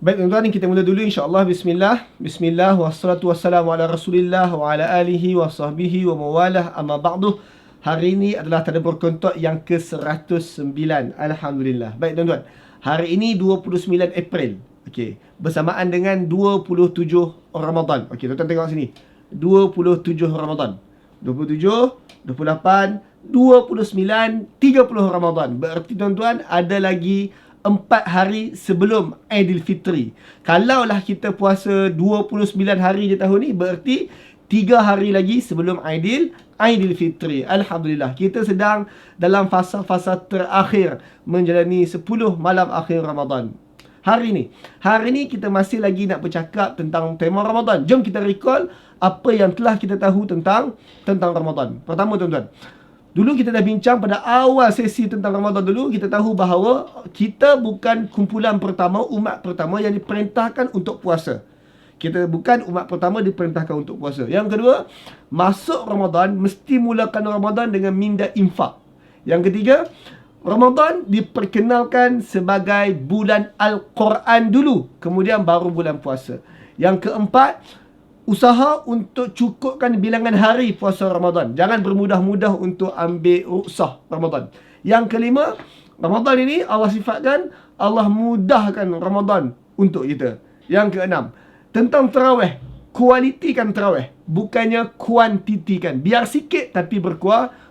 Baik tuan-tuan, kita mula dulu insya-Allah. Bismillah. Bismillah wassalatu wassalamu ala Rasulillah wa ala alihi wa sahbihi wa mawalah. Amma ba'du. Hari ini adalah tadabbur kontok yang ke-109. Alhamdulillah. Baik tuan-tuan. Hari ini 29 April. Okey, bersamaan dengan 27 Ramadan. Okey, tuan-tuan tengok sini. 27 Ramadan. 27, 28, 29, 30 Ramadan. Berarti tuan-tuan ada lagi 4 hari sebelum Aidilfitri. Kalaulah kita puasa 29 hari di tahun ni, berarti 3 hari lagi sebelum Aidilfitri. Alhamdulillah, kita sedang dalam fasa-fasa terakhir menjalani 10 malam akhir Ramadan. Hari ni kita masih lagi nak bercakap tentang tema Ramadan. Jom kita recall apa yang telah kita tahu tentang Ramadan. Pertama tuan-tuan, dulu kita dah bincang pada awal sesi tentang Ramadan dulu. Kita tahu bahawa kita bukan kumpulan pertama, umat pertama yang diperintahkan untuk puasa. Kita bukan umat pertama diperintahkan untuk puasa. Yang kedua, masuk Ramadan, mesti mulakan Ramadan dengan minda infak. Yang ketiga, Ramadan diperkenalkan sebagai bulan Al-Quran dulu, kemudian baru bulan puasa. Yang keempat, usaha untuk cukupkan bilangan hari puasa Ramadan. Jangan bermudah-mudah untuk ambil ruksah Ramadan. Yang kelima, Ramadan ini Allah sifatkan Allah mudahkan Ramadan untuk kita. Yang keenam, tentang tarawih, kualitikan tarawih, bukannya kuantitikan. Biar sikit tapi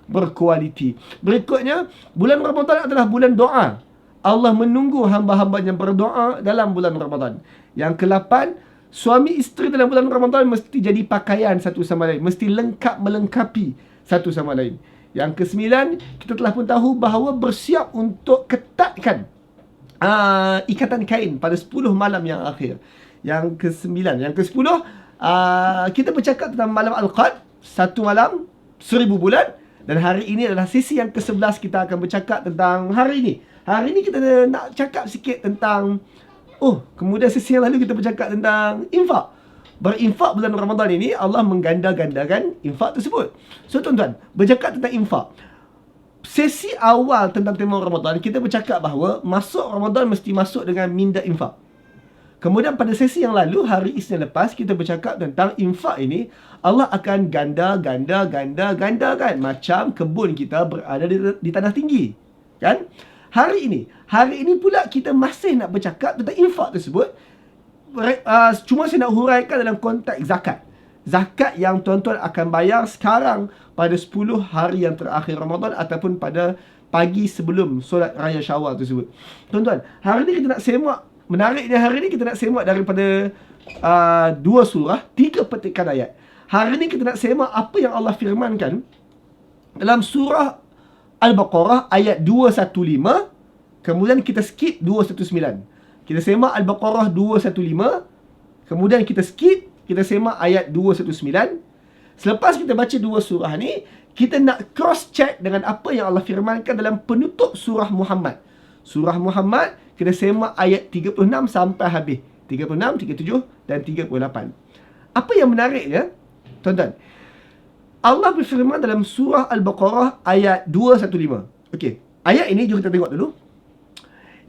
berkualiti. Berikutnya, bulan Ramadan adalah bulan doa. Allah menunggu hamba-hamba yang berdoa dalam bulan Ramadan. Yang ke-8, suami isteri dalam bulan Ramadan mesti jadi pakaian satu sama lain, mesti melengkapi satu sama lain. Yang ke-9, kita telah pun tahu bahawa bersiap untuk ketatkan ikatan kain pada 10 malam yang akhir. Yang ke-9, yang ke-10, kita bercakap tentang malam Al-Qadr, satu malam 1000 bulan. Dan hari ini adalah sesi yang ke-11, kita akan bercakap tentang hari ini. Hari ini kita nak cakap sikit tentang kemudian sesi yang lalu kita bercakap tentang infak. Berinfak bulan Ramadan ini, Allah mengganda-gandakan infak tersebut. So tuan-tuan, bercakap tentang infak. Sesi awal tentang tema Ramadan, kita bercakap bahawa masuk Ramadan mesti masuk dengan minda infak. Kemudian pada sesi yang lalu, hari Isnin lepas, kita bercakap tentang infak ini, Allah akan gandakan. Macam kebun kita berada di tanah tinggi. Kan? Hari ini pula kita masih nak bercakap tentang infak tersebut. Cuma saya nak huraikan dalam konteks zakat. Zakat yang tuan-tuan akan bayar sekarang pada 10 hari yang terakhir Ramadan ataupun pada pagi sebelum solat raya Syawal tersebut. Tuan-tuan, hari ini kita nak semak. Menariknya hari ini kita nak semak daripada 2 surah, 3 petikan ayat. Hari ini kita nak semak apa yang Allah firmankan dalam surah Al-Baqarah ayat 215. Kemudian kita skip 219. Kita semak Al-Baqarah 215. Kemudian kita skip, kita semak ayat 219. Selepas kita baca 2 surah ni, kita nak cross check dengan apa yang Allah firmankan dalam penutup surah Muhammad. Surah Muhammad, kita semak ayat 36 sampai habis. 36, 37 dan 38. Apa yang menariknya, tuan-tuan, Allah berfirman dalam surah Al-Baqarah ayat 215. Okey, ayat ini jom kita tengok dulu.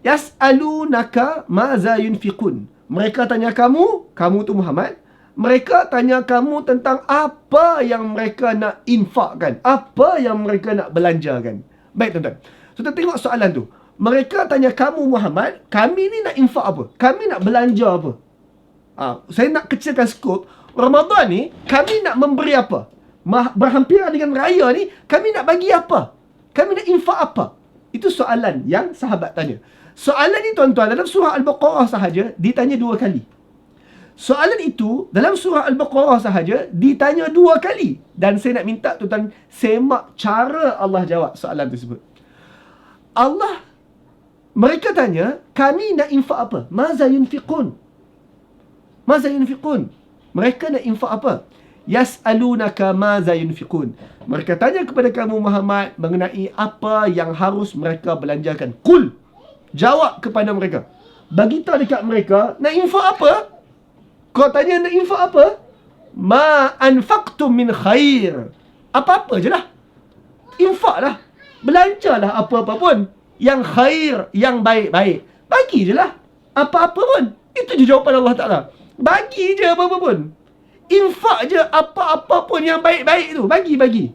Yas'alunaka maza yunfiqun. Mereka tanya kamu tu Muhammad, mereka tanya kamu tentang apa yang mereka nak infakkan, apa yang mereka nak belanjakan. Baik tuan-tuan, so kita tengok soalan tu. Mereka tanya kamu Muhammad, kami ni nak infak apa? Kami nak belanja apa? Saya nak kecilkan skop. Ramadan ni, kami nak memberi apa? Berhampiran dengan raya ni, kami nak bagi apa? Kami nak infak apa? Itu soalan yang sahabat tanya. Soalan ni tuan-tuan, dalam surah Al-Baqarah sahaja ditanya 2 kali. Soalan itu dalam surah Al-Baqarah sahaja ditanya 2 kali. Dan saya nak minta tuan-tuan semak cara Allah jawab soalan tersebut. Mereka tanya, kami nak infak apa? Maza yunfiqun. Mereka nak infak apa? Yas'alunaka maza yunfiqun. Mereka tanya kepada kamu Muhammad mengenai apa yang harus mereka belanjakan. Qul, jawab kepada mereka. Bagi tahu dekat mereka, nak infak apa? Kau tanya nak infak apa? Ma anfaqtum min khair. Apa-apa je lah. Infak lah. Belanjalah apa-apa pun yang khair, yang baik-baik. Bagi je lah. Apa-apa pun. Itu je jawapan Allah Ta'ala. Bagi je apa-apa pun. Infak je apa-apa pun yang baik-baik tu. Bagi.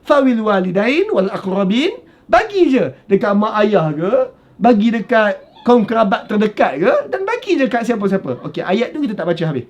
Fawil walidain wal aqrabin. Bagi je dekat mak ayah ke, bagi dekat kaum kerabat terdekat ke, dan bagi je kat siapa-siapa. Okey, ayat tu kita tak baca habis.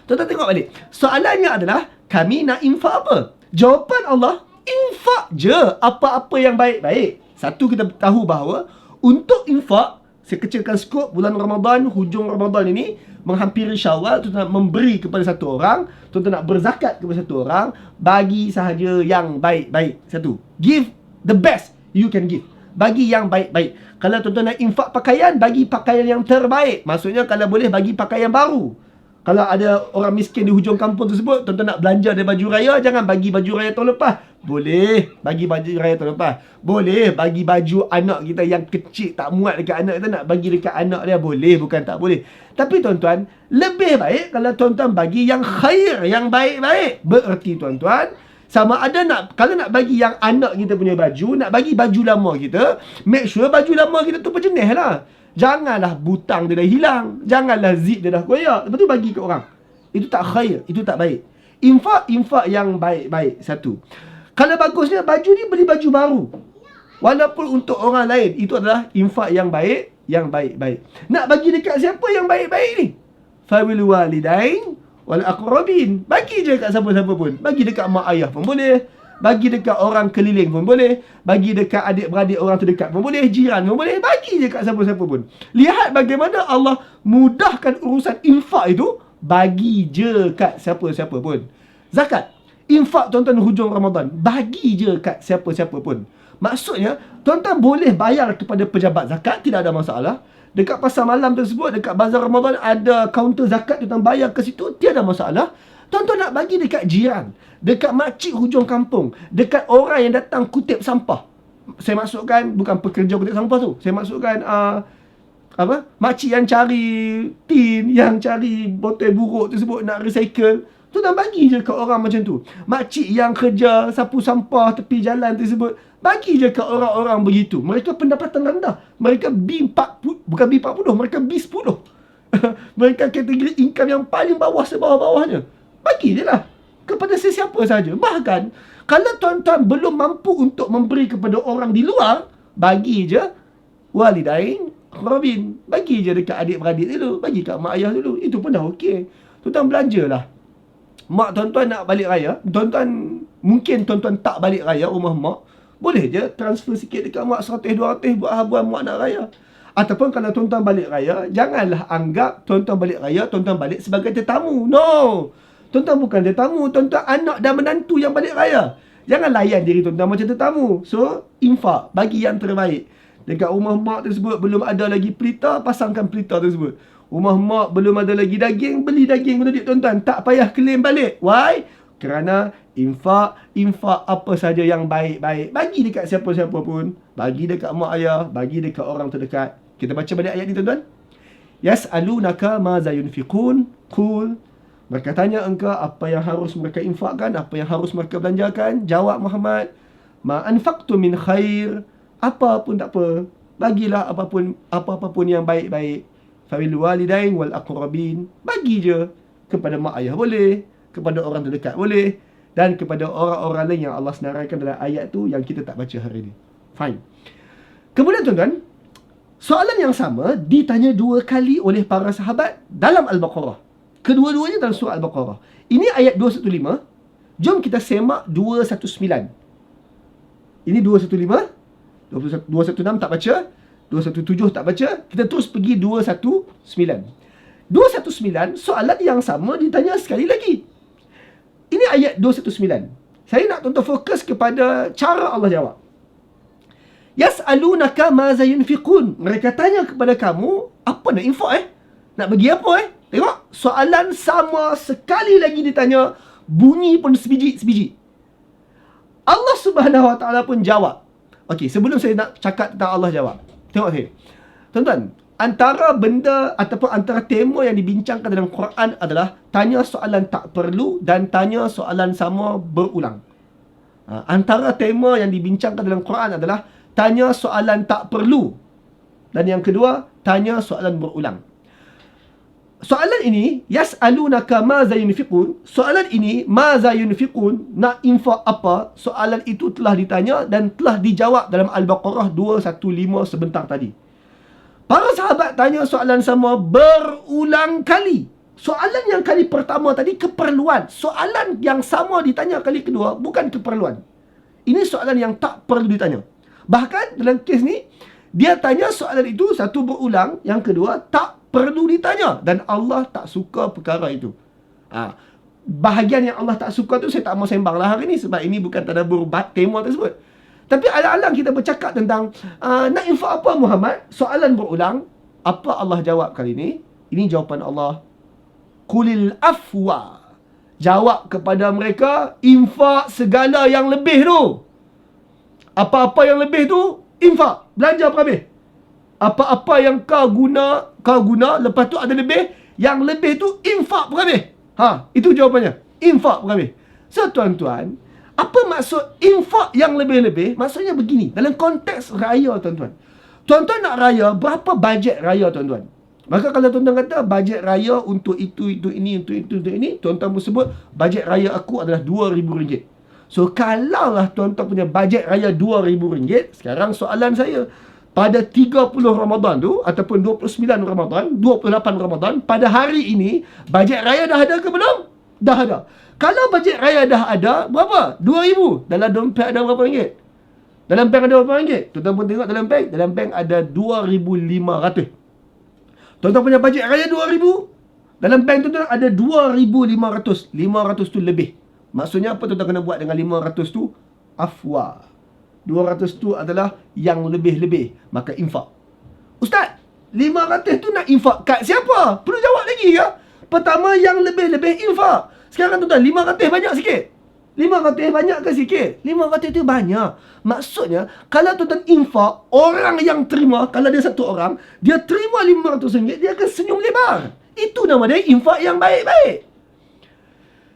Tuan-tuan tengok balik. Soalannya adalah, kami nak infak apa? Jawapan Allah, infak je apa-apa yang baik-baik. Satu, kita tahu bahawa untuk infak, saya kecilkan skop bulan Ramadan, hujung Ramadan ini, menghampiri Syawal, tuan-tuan nak memberi kepada satu orang, tuan-tuan nak berzakat kepada satu orang, bagi sahaja yang baik-baik. Satu, give the best you can give. Bagi yang baik-baik. Kalau tuan-tuan nak infak pakaian, bagi pakaian yang terbaik. Maksudnya kalau boleh bagi pakaian baru. Kalau ada orang miskin di hujung kampung tersebut, tuan-tuan nak belanja dia baju raya, jangan bagi baju raya tahun lepas. Boleh bagi baju raya tahun lepas. Boleh bagi baju anak kita yang kecil, tak muat dekat anak kita, nak bagi dekat anak dia. Boleh, bukan tak boleh. Tapi tuan-tuan, lebih baik kalau tuan-tuan bagi yang khair, yang baik-baik. Bererti tuan-tuan, sama ada kalau nak bagi yang anak kita punya baju, nak bagi baju lama kita, make sure baju lama kita tu berjenis lah. Janganlah butang dia dah hilang, janganlah zip dia dah koyak, lepas tu bagi ke orang. Itu tak khair, itu tak baik. Infak yang baik-baik. Satu. Kalau bagusnya baju ni, beli baju baru, walaupun untuk orang lain. Itu adalah infak yang baik, yang baik-baik. Nak bagi dekat siapa yang baik-baik ni? Fawil walidain wal aqrabin. Bagi je kat siapa-siapa pun. Bagi dekat mak ayah pun boleh, bagi dekat orang keliling pun boleh, bagi dekat adik-beradik orang terdekat pun boleh, jiran pun boleh. Bagi je kat siapa-siapa pun. Lihat bagaimana Allah mudahkan urusan infak itu. Bagi je kat siapa-siapa pun. Zakat, infak tuan-tuan hujung Ramadan, bagi je kat siapa-siapa pun. Maksudnya, tuan-tuan boleh bayar kepada pejabat zakat, tidak ada masalah. Dekat pasar malam tersebut, dekat bazar Ramadan, ada kaunter zakat, tuan-tuan bayar ke situ, tiada masalah. Tuan-tuan nak bagi dekat jiran, dekat makcik hujung kampung, dekat orang yang datang kutip sampah. Saya maksudkan bukan pekerja kutip sampah tu. Saya maksudkan makcik yang cari tin, yang cari botol buruk tersebut nak recycle. Tuan-tuan bagi je ke orang macam tu. Makcik yang kerja sapu sampah tepi jalan tersebut, bagi je ke orang-orang begitu. Mereka pendapatan rendah. Mereka B40, bukan B40, mereka B10. Mereka kategori income yang paling bawah sebawah-bawahnya. Bagi je lah kepada sesiapa saja. Bahkan kalau tuan-tuan belum mampu untuk memberi kepada orang di luar, bagi je walidain aqrabin. Bagi je dekat adik-beradik dulu, bagi kat mak ayah dulu. Itu pun dah okey. Tuan-tuan belanjalah. Mak tuan-tuan nak balik raya, mungkin tuan-tuan tak balik raya rumah mak, boleh je transfer sikit dekat mak 100-200 buat habuan mak nak raya. Ataupun kalau tuan-tuan balik raya, janganlah anggap tuan-tuan balik raya, tuan-tuan balik sebagai tetamu. No! Tuan-tuan bukan tetamu, tuan-tuan anak dan menantu yang balik raya. Jangan layan diri tuan-tuan macam tetamu. So, infak, bagi yang terbaik. Dekat rumah mak tersebut belum ada lagi pelita, pasangkan pelita tersebut. Rumah mak belum ada lagi daging, beli daging untuk duit tuan-tuan. Tak payah claim balik. Why? Kerana infak apa saja yang baik-baik. Bagi dekat siapa-siapa pun. Bagi dekat mak ayah, bagi dekat orang terdekat. Kita baca balik ayat ni tuan-tuan. Yas'alunaka maza yunfiqun. Qul. Mereka tanya engkau apa yang harus mereka infakkan, apa yang harus mereka belanjakan. Jawab Muhammad, ma anfaqtu min khair. Apa pun tak apa. Bagilah apa-apa pun yang baik-baik. Fawil walidain wal aqrabin. Bagi je kepada mak ayah boleh, kepada orang terdekat boleh, dan kepada orang-orang lain yang Allah senaraikan dalam ayat tu yang kita tak baca hari ni. Fine. Kemudian tuan-tuan, soalan yang sama ditanya 2 kali oleh para sahabat dalam Al-Baqarah. Kedua-duanya dalam surah Al-Baqarah. Ini ayat 215. Jom kita semak 219. Ini 215. 216 tak baca. 217 tak baca. Kita terus pergi 219. 219, soalan yang sama ditanya sekali lagi. Ini ayat 219. Saya nak tuan-tuan fokus kepada cara Allah jawab. Yas'alunaka maza yunfiqun. Mereka tanya kepada kamu, apa nak infak Nak bagi apa Tengok, soalan sama sekali lagi ditanya, bunyi pun sebiji-sebiji. Allah Subhanahu Wa Taala pun jawab. Okey, sebelum saya nak cakap tentang Allah jawab, tengok saya. Tuan-tuan, antara benda ataupun antara tema yang dibincangkan dalam Quran adalah tanya soalan tak perlu dan tanya soalan sama berulang. Antara tema yang dibincangkan dalam Quran adalah tanya soalan tak perlu, dan yang kedua, tanya soalan berulang. soalan ini, yas'alunaka maza yunfiqun. Soalan ini, maza yunfiqun, nak infak apa? Soalan itu telah ditanya dan telah dijawab dalam Al-Baqarah 215 sebentar tadi. Para sahabat tanya soalan sama berulang kali. Soalan yang kali pertama tadi keperluan. Soalan yang sama ditanya kali kedua bukan keperluan. Ini soalan yang tak perlu ditanya. Bahkan dalam kes ni, dia tanya soalan itu satu berulang, yang kedua tak perlu ditanya. Dan Allah tak suka perkara itu. Bahagian yang Allah tak suka tu saya tak mau sembang lah hari ni, sebab ini bukan tadabbur tema tersebut. Tapi alang-alang kita bercakap tentang nak infak apa Muhammad? Soalan berulang. Apa Allah jawab kali ni? Ini jawapan Allah. Qulil afwa. Jawab kepada mereka, infak segala yang lebih tu. Apa-apa yang lebih tu, infak. Belanja berhabis. Apa-apa yang kau guna, lepas tu ada lebih, yang lebih tu infak berhabis. Itu jawapannya. Infak berhabis. So tuan-tuan, apa maksud infak yang lebih-lebih? Maksudnya begini, dalam konteks raya tuan-tuan. Tuan-tuan nak raya, berapa bajet raya tuan-tuan? Maka kalau tuan-tuan kata bajet raya untuk itu ini, untuk ini, tuan-tuan pun sebut bajet raya aku adalah RM2,000. So kalaulah tuan-tuan punya bajet raya RM2,000, sekarang soalan saya, pada 30 Ramadan tu ataupun 29 Ramadan, 28 Ramadan, pada hari ini bajet raya dah ada ke belum? Dah ada. Kalau bajet raya dah ada, berapa? RM2,000. Dalam dompet ada berapa ringgit? Dalam bank ada berapa ringgit? Tuan-tuan pun tengok dalam bank. Dalam bank ada RM2,500. Tuan-tuan punya bajet raya RM2,000. Dalam bank tuan-tuan ada RM2,500. 500 tu lebih. Maksudnya apa tuan-tuan kena buat dengan 500 tu? Afwa. 200 tu adalah yang lebih-lebih. Maka infak. Ustaz, 500 tu nak infak kat siapa? Perlu jawab lagi ya? Pertama, yang lebih-lebih infak. Sekarang tuan-tuan, 500 banyak sikit. 500 banyak ke sikit? 500 tu banyak. Maksudnya, kalau tuan-tuan infak, orang yang terima, kalau dia satu orang, dia terima RM500, dia akan senyum lebar. Itu nama dia infak yang baik-baik.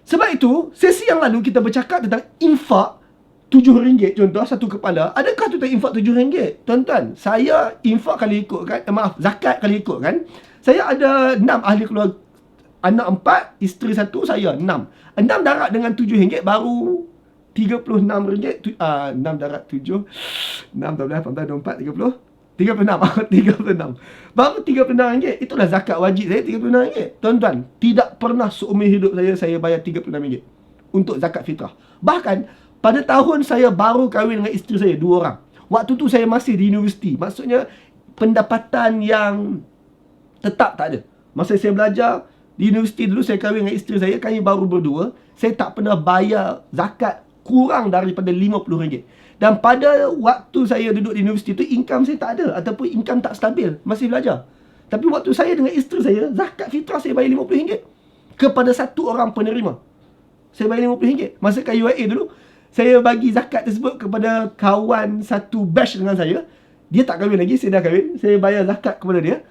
Sebab itu, sesi yang lalu kita bercakap tentang infak RM7 contoh, satu kepala. Adakah tuan-tuan infak RM7? Tuan-tuan, saya infak kalau ikutkan, zakat kalau ikutkan, saya ada 6 ahli keluarga. Anak 4, isteri 1, saya 6. 6 darat dengan RM7 baru RM36. 6 darat 7, 6, 12, 18, 24, 30, 36. 36. Baru RM36. Itulah zakat wajib saya, RM36. Tuan-tuan, tidak pernah seumur hidup saya bayar RM36 untuk zakat fitrah. Bahkan, pada tahun saya baru kahwin dengan isteri saya, 2 orang. Waktu tu saya masih di universiti. Maksudnya, pendapatan yang tetap tak ada. Masa saya belajar di universiti dulu, saya kahwin dengan isteri saya, kami baru berdua. Saya tak pernah bayar zakat kurang daripada RM50. Dan pada waktu saya duduk di universiti tu, income saya tak ada, ataupun income tak stabil, masih belajar. Tapi waktu saya dengan isteri saya, zakat fitrah saya bayar RM50 kepada satu orang penerima. Saya bayar RM50. Masa kat UIA dulu, saya bagi zakat tersebut kepada kawan satu batch dengan saya. Dia tak kahwin lagi, saya dah kahwin. Saya bayar zakat kepada dia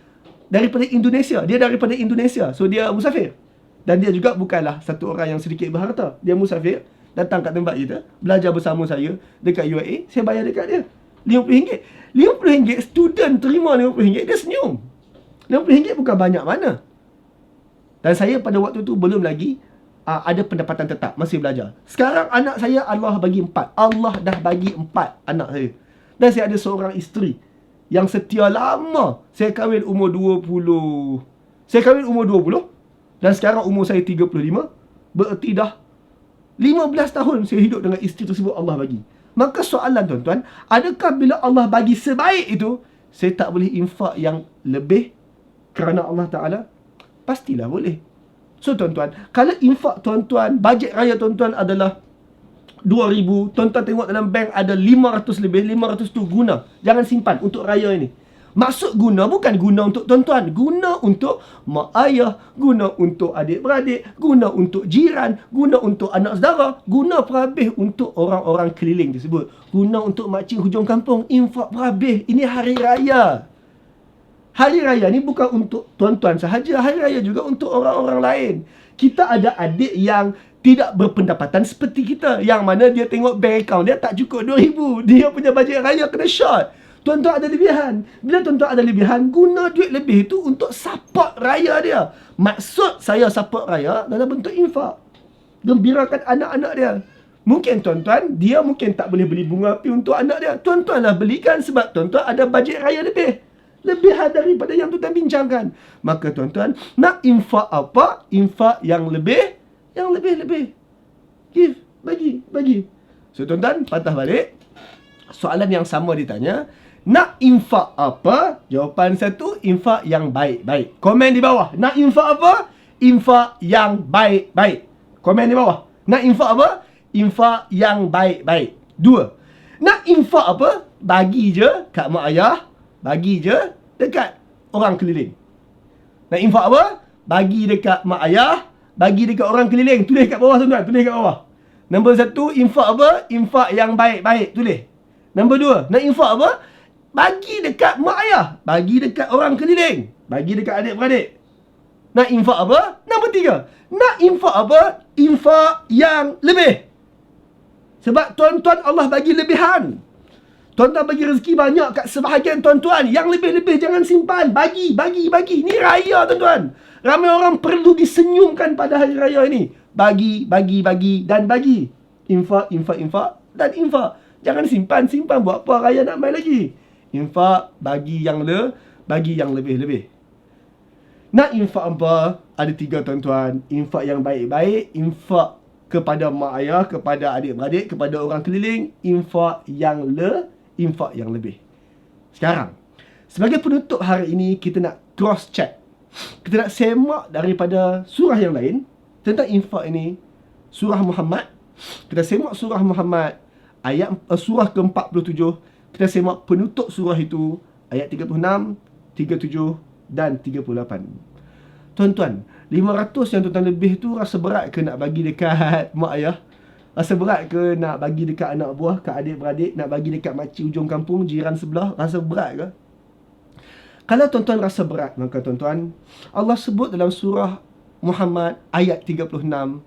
daripada Indonesia. Dia daripada Indonesia. So dia musafir. Dan dia juga bukanlah satu orang yang sedikit berharta. Dia musafir, datang kat tempat kita, belajar bersama saya dekat UIA. Saya bayar dekat dia RM50. RM50, student terima RM50, dia senyum. RM50 bukan banyak mana. Dan saya pada waktu tu belum lagi ada pendapatan tetap, masih belajar. Sekarang anak saya Allah bagi 4. Allah dah bagi 4 anak saya. Dan saya ada seorang isteri yang setia lama. Saya kahwin umur 20. Saya kahwin umur 20 dan sekarang umur saya 35. Berarti dah 15 tahun saya hidup dengan isteri tersebut Allah bagi. Maka soalan tuan-tuan, adakah bila Allah bagi sebaik itu, saya tak boleh infak yang lebih kerana Allah Ta'ala? Pastilah boleh. So tuan-tuan, kalau infak tuan-tuan, bajet raya tuan-tuan adalah RM2,000, tuan-tuan tengok dalam bank ada RM500 lebih, RM500 tu guna. Jangan simpan untuk raya ini. Maksud guna bukan guna untuk tuan-tuan, guna untuk mak ayah, guna untuk adik-beradik, guna untuk jiran, guna untuk anak saudara, guna perhabis untuk orang-orang keliling tersebut, guna untuk makcik hujung kampung, infak perhabis. Ini hari raya. Hari raya ni bukan untuk tuan-tuan sahaja, hari raya juga untuk orang-orang lain. Kita ada adik yang tidak berpendapatan seperti kita, yang mana dia tengok bank account dia tak cukup RM2,000, dia punya bajet raya kena short. Tuan-tuan ada lebihan. Bila tuan-tuan ada lebihan, guna duit lebih itu untuk support raya dia. Maksud saya support raya dalam bentuk infak. Gembirakan anak-anak dia. Mungkin tuan-tuan, dia mungkin tak boleh beli bunga api untuk anak dia. Tuan-tuanlah belikan sebab tuan-tuan ada bajet raya lebih. Lebihan daripada yang tuan-tuan bincangkan. Maka tuan-tuan, nak infak apa? Infak yang lebih. Yang lebih-lebih. Give, bagi. So tuan-tuan, patah balik. Soalan yang sama ditanya. Nak infak apa? Jawapan satu, infak yang baik-baik. Komen di bawah. Nak infak apa? Infak yang baik-baik. Komen di bawah. Nak infak apa? Infak yang baik-baik. 2. Nak infak apa? Bagi je kat mak ayah. Bagi je dekat orang keliling. Nak infak apa? Bagi dekat mak ayah. Bagi dekat orang keliling. Tulis kat bawah tuan-tuan. Tulis kat bawah. Nombor 1, infak apa? Infak yang baik-baik. Tulis. Nombor 2, nak infak apa? Bagi dekat mak ayah. Bagi dekat orang keliling. Bagi dekat adik-beradik. Nak infak apa? Nombor 3, nak infak apa? Infak yang lebih. Sebab tuan-tuan Allah bagi lebihan. Tuan-tuan bagi rezeki banyak kat sebahagian tuan-tuan. Yang lebih-lebih jangan simpan. Bagi. Ni raya tuan-tuan. Ramai orang perlu disenyumkan pada hari raya ini. Bagi dan bagi. Infak dan infak. Jangan simpan buat apa raya nak main lagi. Infak, bagi yang lebih-lebih. Nak infak apa? Ada 3 tuan-tuan. Infak yang baik-baik, infak kepada mak ayah, kepada adik-beradik, kepada orang keliling, infak yang lebih. Sekarang, sebagai penutup hari ini, kita nak cross check. Kita nak semak daripada surah yang lain tentang infak ini. Surah Muhammad. Kita semak surah Muhammad ayat surah ke-47. Kita semak penutup surah itu ayat 36, 37 dan 38. Tuan-tuan, 500 yang tuan-tuan lebih tu rasa berat ke nak bagi dekat mak ayah? Rasa berat ke nak bagi dekat anak buah, ke adik-beradik, nak bagi dekat makcik hujung kampung, jiran sebelah? Rasa berat ke? Kalau tuan-tuan rasa berat, maka tuan-tuan, Allah sebut dalam surah Muhammad ayat 36.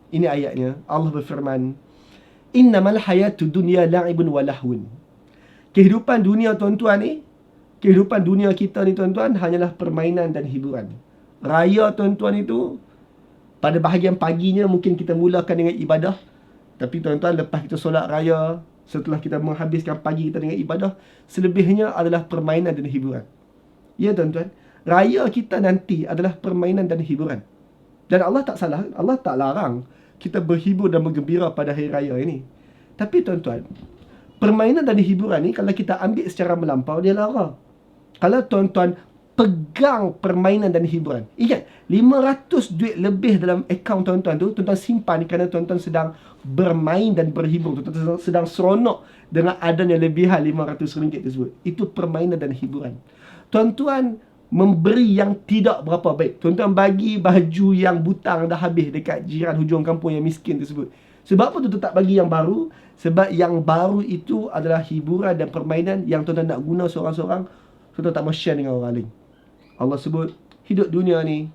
Ini ayatnya. Allah berfirman, Innamal hayatu dunya la'ibun wa lahun. Kehidupan dunia tuan-tuan ni, kehidupan dunia kita ni tuan-tuan, hanyalah permainan dan hiburan. Raya tuan-tuan itu, pada bahagian paginya mungkin kita mulakan dengan ibadah. Tapi tuan-tuan, lepas kita solat raya, setelah kita menghabiskan pagi kita dengan ibadah, selebihnya adalah permainan dan hiburan. Ya tuan-tuan, raya kita nanti adalah permainan dan hiburan. Dan Allah tak salah, Allah tak larang kita berhibur dan bergembira pada hari raya ini. Tapi tuan-tuan, permainan dan hiburan ni kalau kita ambil secara melampau, dia lara. Kalau tuan-tuan pegang permainan dan hiburan, ingat, 500 duit lebih dalam akaun tuan-tuan tu, tuan-tuan simpan kerana tuan-tuan sedang bermain dan berhibur. Tuan-tuan sedang seronok dengan adanya lebihan RM500 tersebut. Itu permainan dan hiburan. Tuan-tuan memberi yang tidak berapa baik. Tuan-tuan bagi baju yang butang dah habis dekat jiran hujung kampung yang miskin tersebut. Sebab apa tuan-tuan tak bagi yang baru? Sebab yang baru itu adalah hiburan dan permainan yang tuan-tuan nak guna seorang-seorang. Tuan-tuan tak mau share dengan orang lain. Allah sebut, hidup dunia ni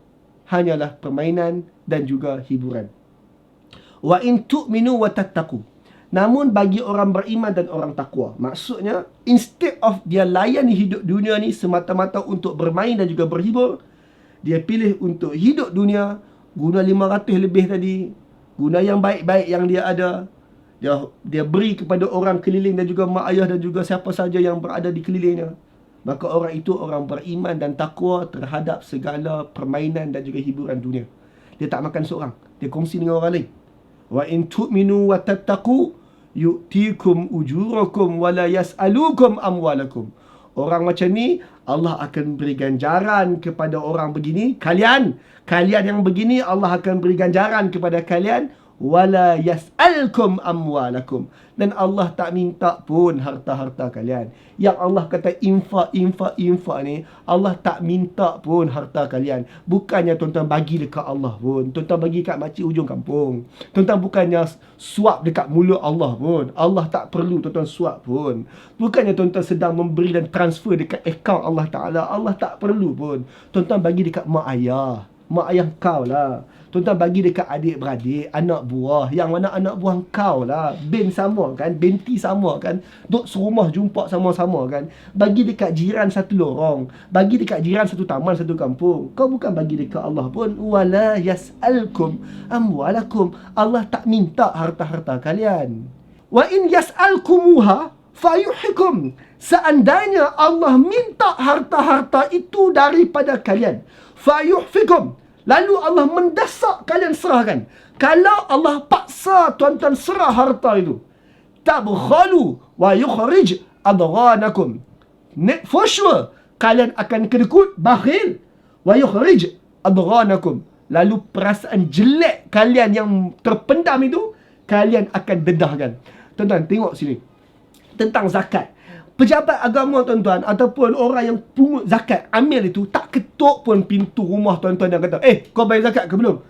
hanyalah permainan dan juga hiburan. Wa in tu'minu wa tattaqu. Namun bagi orang beriman dan orang takwa, maksudnya instead of dia layan hidup dunia ni semata-mata untuk bermain dan juga berhibur, dia pilih untuk hidup dunia, guna 500 lebih tadi, guna yang baik-baik yang dia ada. Dia beri kepada orang keliling dan juga mak ayah dan juga siapa saja yang berada di kelilingnya. Maka orang itu orang beriman dan takwa terhadap segala permainan dan juga hiburan dunia. Dia tak makan seorang, dia kongsi dengan orang lain. Wa in tu'minu wa tattaqu yu'tikum ujurakum wa la yas'alukum amwalakum. Orang macam ni Allah akan beri ganjaran kepada orang begini. Kalian yang begini Allah akan beri ganjaran kepada kalian. Wala yas'alkum amwalakum. Dan Allah tak minta pun harta-harta kalian. Yang Allah kata infak ni, Allah tak minta pun harta kalian. Bukannya tuan-tuan bagi dekat Allah pun. Tuan-tuan bagi kat makcik hujung kampung. Tuan-tuan bukannya suap dekat mulut Allah pun. Allah tak perlu tuan-tuan suap pun. Bukannya tuan-tuan sedang memberi dan transfer dekat akaun Allah Ta'ala. Allah tak perlu pun. Tuan-tuan bagi dekat mak ayah. mak ayah kau lah. Tuan-tuan bagi dekat adik-beradik, anak buah. Yang mana anak buah kau lah. Ben sama kan, benti sama kan. Duk serumah jumpa sama-sama kan. Bagi dekat jiran satu lorong. Bagi dekat jiran satu taman, satu kampung. Kau bukan bagi dekat Allah pun. Wala yas'alkum amwalakum. Allah tak minta harta-harta kalian. Wa in yas'alkumuha fayuhikum. Seandainya Allah minta harta-harta itu daripada kalian, fayuhfikum, lalu Allah mendesak kalian serahkan. Kalau Allah paksa tuan-tuan serah harta itu, tabkhalu wa yukhrij adghanakum, for sure kalian akan kedekut, bakhil, wa yukhrij adghanakum, lalu perasaan jelek kalian yang terpendam itu kalian akan dedahkan. Tuan-tuan tengok sini tentang zakat. Pejabat agama tuan-tuan ataupun orang yang pungut zakat, amil itu tak ketuk pun pintu rumah tuan-tuan dan kata, kau bayar zakat ke belum?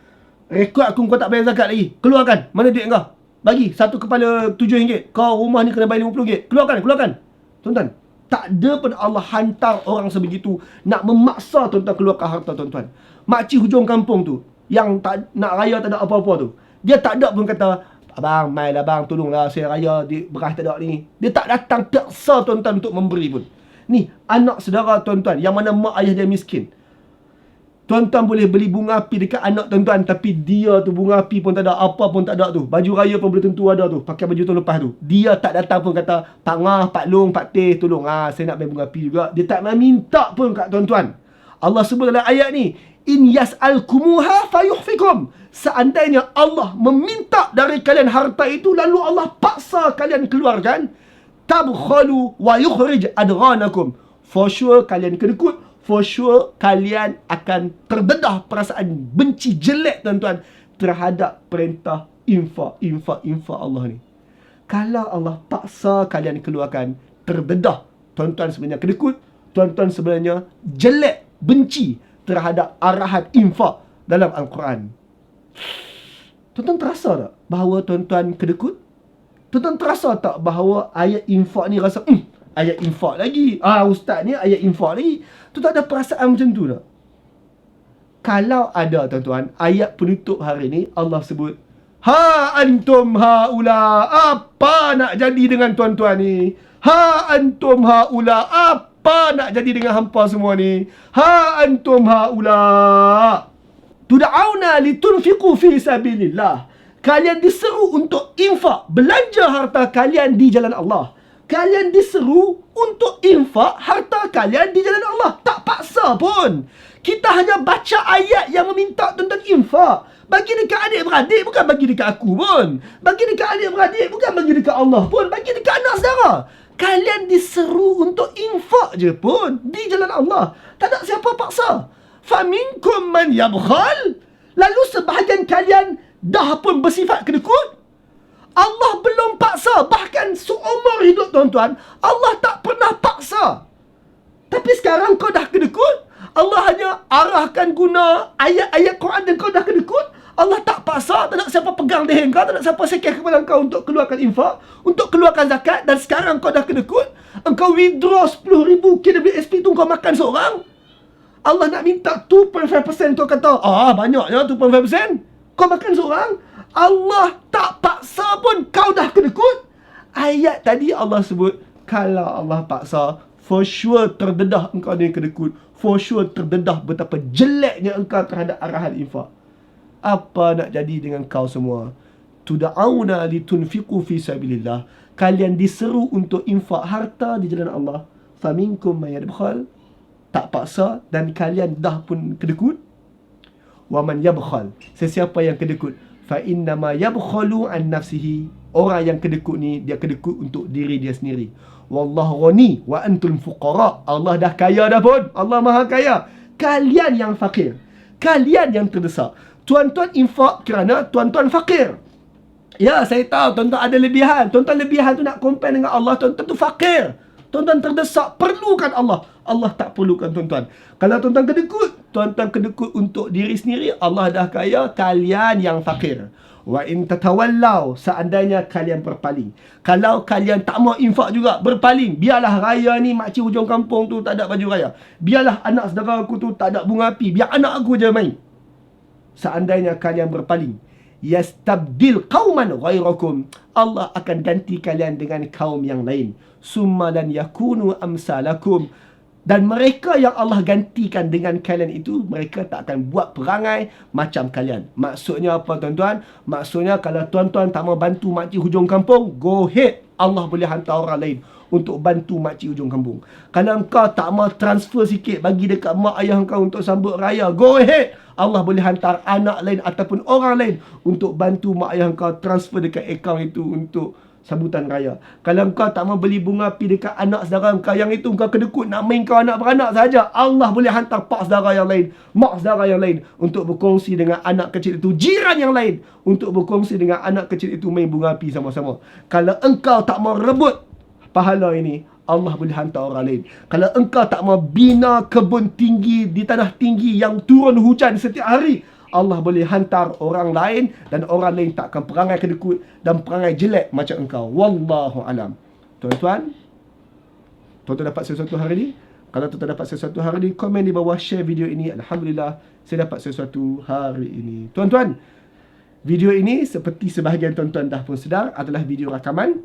Rekod aku kau tak bayar zakat lagi. Keluarkan. Mana duit kau? Bagi satu kepala RM7. Kau rumah ni kena bayar RM50. Keluarkan. Tuan-tuan, tak ada pun Allah hantar orang sebegitu nak memaksa tuan-tuan keluarkan harta tuan-tuan. Makcik hujung kampung tu yang tak nak raya, tak ada apa-apa tu, dia tak ada pun kata, abang, mai lah bang, tolonglah saya raya, beras tak ada ni. Dia tak datang paksa tuan-tuan untuk memberi pun. Ni anak saudara tuan-tuan yang mana mak ayah dia miskin. Tuan-tuan boleh beli bunga api dekat anak tuan-tuan, tapi dia tu bunga api pun tak ada, apa pun tak ada tu. Baju raya pun belum tentu ada tu, pakai baju tahun lepas tu. Dia tak datang pun kata, Pak Ngah, Pak Long, Pak Teh, tolong saya nak beli bunga api juga. Dia tak minta pun kat tuan-tuan. Allah sebut dalam ayat ni, in yas'alkumuha fayuhfikum. Seandainya Allah meminta dari kalian harta itu, lalu Allah paksa kalian keluarkan, tabkhalu wa yukhrij adghanakum, for sure kalian kedekut, for sure kalian akan terdedah perasaan benci jelek tuan-tuan terhadap perintah infak Allah ni. Kalau Allah paksa kalian keluarkan, terdedah, tuan-tuan sebenarnya kedekut, tuan-tuan sebenarnya jelek, benci terhadap arahan infak dalam Al-Quran. Tuan-tuan terasa tak bahawa tuan-tuan kedekut? Tuan-tuan terasa tak bahawa ayat infak ni rasa ayat infak lagi, ustaz ni ayat infak lagi? Tuan-tuan ada perasaan macam tu tak? Kalau ada tuan-tuan, ayat penutup hari ni Allah sebut, ha antum haula, apa nak jadi dengan tuan-tuan ni? Ha antum haula, apa nak jadi dengan hampa semua ni? Ha antum haula tud'auna litunfiqu fi sabilillah. Kalian diseru untuk infak, belanja harta kalian di jalan Allah. Kalian diseru untuk infak harta kalian di jalan Allah. Tak paksa pun. Kita hanya baca ayat yang meminta tuan-tuan infak. Bagi dekat adik-beradik, bukan bagi dekat aku pun. Bagi dekat adik-beradik, bukan bagi dekat Allah pun. Bagi dekat anak saudara. Kalian diseru untuk infak je pun di jalan Allah. Tak ada siapa paksa. Faminkum man yabkhal. Lalu sebahagian kalian dah pun bersifat kedekut. Allah belum paksa. Bahkan seumur hidup tuan-tuan, Allah tak pernah paksa. Tapi sekarang kau dah kedekut. Allah hanya arahkan guna ayat-ayat Quran dan kau dah kedekut. Allah tak paksa. Tak nak siapa pegang leher kau, tak nak siapa sekeh kepala kau untuk keluarkan infak, untuk keluarkan zakat. Dan sekarang kau dah kedekut. Engkau withdraw 10,000 KWSP tu kau makan seorang. Allah nak minta 2.5%, kau kata, banyaknya 2.5%. Kau makan seorang. Allah tak paksa pun, kau dah kedekut. Ayat tadi Allah sebut, kalau Allah paksa, for sure terdedah engkau ni kedekut. For sure terdedah betapa jeleknya engkau terhadap arahan infak. Apa nak jadi dengan kau semua? Tuda'auna litunfiqu fi sabilillah. Kalian diseru untuk infak harta di jalan Allah. Faminkum man yabkhal. Tak paksa dan kalian dah pun kedekut. Wa man yabkhal, sesiapa yang kedekut, fa innama yabkhalu an nafsihi. Orang yang kedekut ni, dia kedekut untuk diri dia sendiri. Wallahu ghani wa antum fuqara. Allah dah kaya dah pun. Allah maha kaya. Kalian yang fakir. Kalian yang terdesak. Tuan-tuan infak kerana tuan-tuan fakir. Ya, saya tahu tuan-tuan ada lebihan. Tuan-tuan lebihan tu nak compare dengan Allah. Tuan-tuan tu fakir. Tuan-tuan terdesak, perlukan Allah. Allah tak perlukan tuan-tuan. Kalau tuan-tuan kedekut untuk diri sendiri, Allah dah kaya, kalian yang fakir. Wa in tatawallau, seandainya kalian berpaling. Kalau kalian tak mau infak juga, berpaling. Biarlah raya ni makcik hujung kampung tu tak ada baju raya. Biarlah anak saudara aku tu tak ada bunga api. Biar anak aku je main. seandainya kalian berpaling, yastabdil qauman ghairakum, Allah akan ganti kalian dengan kaum yang lain. Summa lan yakunu amsalakum, dan mereka yang Allah gantikan dengan kalian itu, mereka tak akan buat perangai macam kalian. Maksudnya apa tuan-tuan? Maksudnya kalau tuan-tuan tak mau bantu makcik hujung kampung, go ahead, Allah boleh hantar orang lain untuk bantu makcik hujung kampung. Kalau engkau tak mau transfer sikit bagi dekat mak ayah engkau untuk sambut raya, go ahead, Allah boleh hantar anak lain ataupun orang lain untuk bantu mak ayah engkau transfer dekat akaun itu untuk sambutan raya. Kalau engkau tak mau beli bunga pi dekat anak saudara engkau yang itu, engkau kedekut nak main kau anak beranak saja, Allah boleh hantar pak saudara yang lain, mak saudara yang lain untuk berkongsi dengan anak kecil itu, jiran yang lain untuk berkongsi dengan anak kecil itu, main bunga api sama-sama. Kalau engkau tak mau rebut pahala ini, Allah boleh hantar orang lain. Kalau engkau tak mau bina kebun tinggi di tanah tinggi yang turun hujan setiap hari, Allah boleh hantar orang lain, dan orang lain tak akan perangai kedekut dan perangai jelek macam engkau. Wallahu alam. Tuan-tuan dapat sesuatu hari ni? Kalau tuan-tuan dapat sesuatu hari ni, komen di bawah, share video ini. Alhamdulillah, saya dapat sesuatu hari ini. Tuan-tuan, video ini seperti sebahagian tuan-tuan dah pun sedar adalah video rakaman.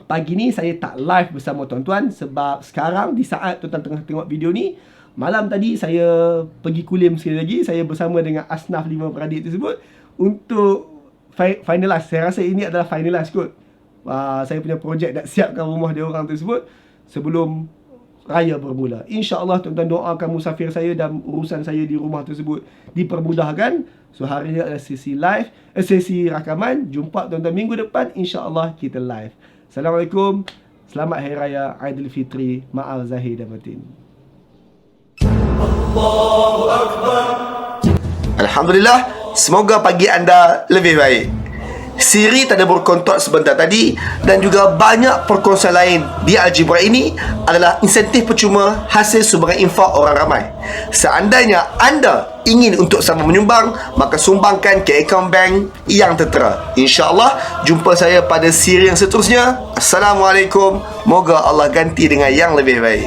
Pagi ni saya tak live bersama tuan-tuan sebab sekarang di saat tuan-tuan tengah tengok video ni, malam tadi saya pergi kulim sekali lagi. Saya bersama dengan asnaf 5 beradik tersebut untuk finalize. Saya rasa ini adalah finalize kot. Saya punya projek nak siapkan rumah dia orang tersebut sebelum raya bermula. InsyaAllah tuan-tuan doakan musafir saya dan urusan saya di rumah tersebut dipermudahkan. So hari ini adalah sesi live, sesi rakaman. Jumpa tuan-tuan minggu depan, InsyaAllah kita live. Assalamualaikum. Selamat Hari Raya Aidilfitri. Maaf zahir dan batin. Alhamdulillah, semoga pagi anda lebih baik. Siri Tadabbur Kontot sebentar tadi dan juga banyak perkongsian lain di Al-Jibrah ini adalah insentif percuma hasil sumbangan infak orang ramai. Seandainya anda ingin untuk sama menyumbang, maka sumbangkan ke akaun bank yang tertera. InsyaAllah, jumpa saya pada siri yang seterusnya. Assalamualaikum. Moga Allah ganti dengan yang lebih baik.